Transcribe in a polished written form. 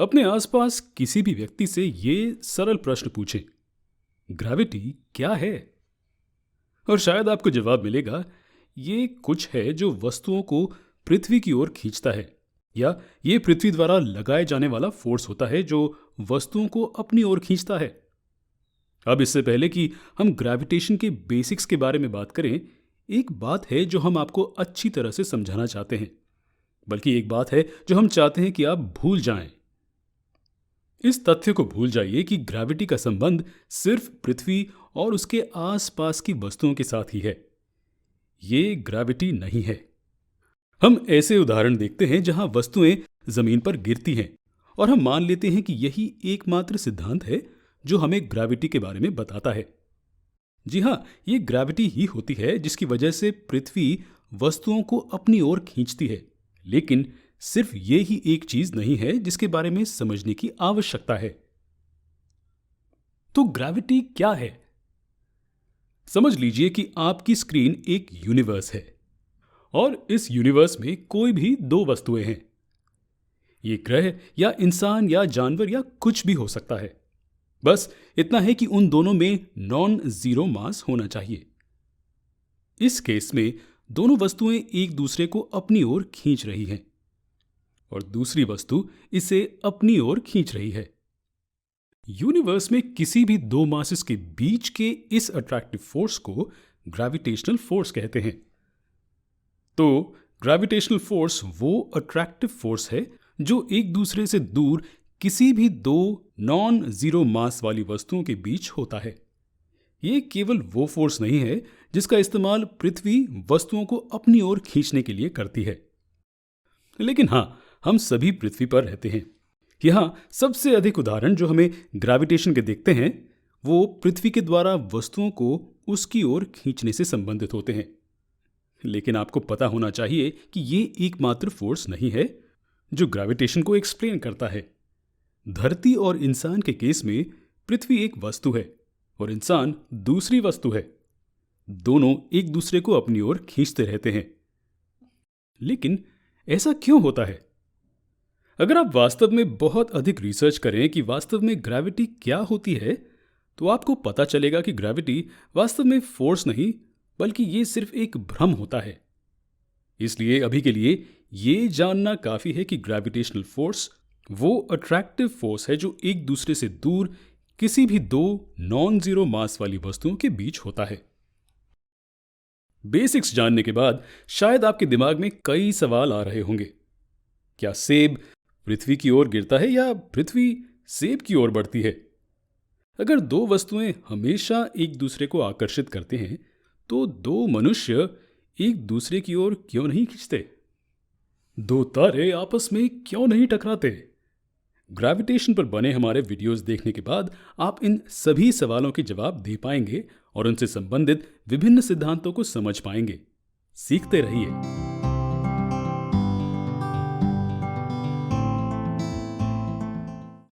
अपने आसपास किसी भी व्यक्ति से ये सरल प्रश्न पूछें, ग्रेविटी क्या है? और शायद आपको जवाब मिलेगा, ये कुछ है जो वस्तुओं को पृथ्वी की ओर खींचता है, या ये पृथ्वी द्वारा लगाए जाने वाला फोर्स होता है जो वस्तुओं को अपनी ओर खींचता है। अब इससे पहले कि हम ग्रेविटेशन के बेसिक्स के बारे में बात करें, एक बात है जो हम आपको अच्छी तरह से समझाना चाहते हैं, बल्कि एक बात है जो हम चाहते हैं कि आप भूल जाएं। इस तथ्य को भूल जाइए कि ग्रेविटी का संबंध सिर्फ पृथ्वी और उसके आसपास की वस्तुओं के साथ ही है। ये ग्रेविटी नहीं है। हम ऐसे उदाहरण देखते हैं जहां वस्तुएं जमीन पर गिरती हैं और हम मान लेते हैं कि यही एकमात्र सिद्धांत है जो हमें ग्रेविटी के बारे में बताता है। जी हाँ, ये ग्रेविटी ही होती है जिसकी वजह से पृथ्वी वस्तुओं को अपनी ओर खींचती है। लेकिन सिर्फ ये ही एक चीज नहीं है जिसके बारे में समझने की आवश्यकता है। तो ग्रेविटी क्या है? समझ लीजिए कि आपकी स्क्रीन एक यूनिवर्स है और इस यूनिवर्स में कोई भी दो वस्तुएं हैं। ये ग्रह या इंसान या जानवर या कुछ भी हो सकता है। बस इतना है कि उन दोनों में नॉन जीरो मास होना चाहिए। इस केस में दोनों वस्तुएं एक दूसरे को अपनी ओर खींच रही हैं और दूसरी वस्तु इसे अपनी ओर खींच रही है। यूनिवर्स में किसी भी दो मासेस के बीच के इस अट्रैक्टिव फोर्स को ग्रेविटेशनल फोर्स कहते हैं। तो ग्रेविटेशनल फोर्स वो अट्रैक्टिव फोर्स है जो एक दूसरे से दूर किसी भी दो नॉन जीरो मास वाली वस्तुओं के बीच होता है। ये केवल वो फोर्स नहीं है जिसका इस्तेमाल पृथ्वी वस्तुओं को अपनी ओर खींचने के लिए करती है। लेकिन हाँ, हम सभी पृथ्वी पर रहते हैं। यहाँ सबसे अधिक उदाहरण जो हमें ग्रेविटेशन के देखते हैं वो पृथ्वी के द्वारा वस्तुओं को उसकी ओर खींचने से संबंधित होते हैं। लेकिन आपको पता होना चाहिए कि ये एकमात्र फोर्स नहीं है जो ग्रेविटेशन को एक्सप्लेन करता है। धरती और इंसान के केस में पृथ्वी एक वस्तु है और इंसान दूसरी वस्तु है। दोनों एक दूसरे को अपनी ओर खींचते रहते हैं। लेकिन ऐसा क्यों होता है? अगर आप वास्तव में बहुत अधिक रिसर्च करें कि वास्तव में ग्रेविटी क्या होती है, तो आपको पता चलेगा कि ग्रेविटी वास्तव में फोर्स नहीं, बल्कि ये सिर्फ एक भ्रम होता है। इसलिए अभी के लिए ये जानना काफी है कि ग्रेविटेशनल फोर्स वो अट्रैक्टिव फोर्स है जो एक दूसरे से दूर किसी भी दो नॉन जीरो मास वाली वस्तुओं के बीच होता है। बेसिक्स जानने के बाद शायद आपके दिमाग में कई सवाल आ रहे होंगे। क्या सेब पृथ्वी की ओर गिरता है या पृथ्वी सेब की ओर बढ़ती है? अगर दो वस्तुएं हमेशा एक दूसरे को आकर्षित करते हैं, तो दो मनुष्य एक दूसरे की ओर क्यों नहीं खींचते? दो तारे आपस में क्यों नहीं टकराते? ग्रेविटेशन पर बने हमारे वीडियोस देखने के बाद आप इन सभी सवालों के जवाब दे पाएंगे और उनसे संबंधित विभिन्न सिद्धांतों को समझ पाएंगे। सीखते रहिए।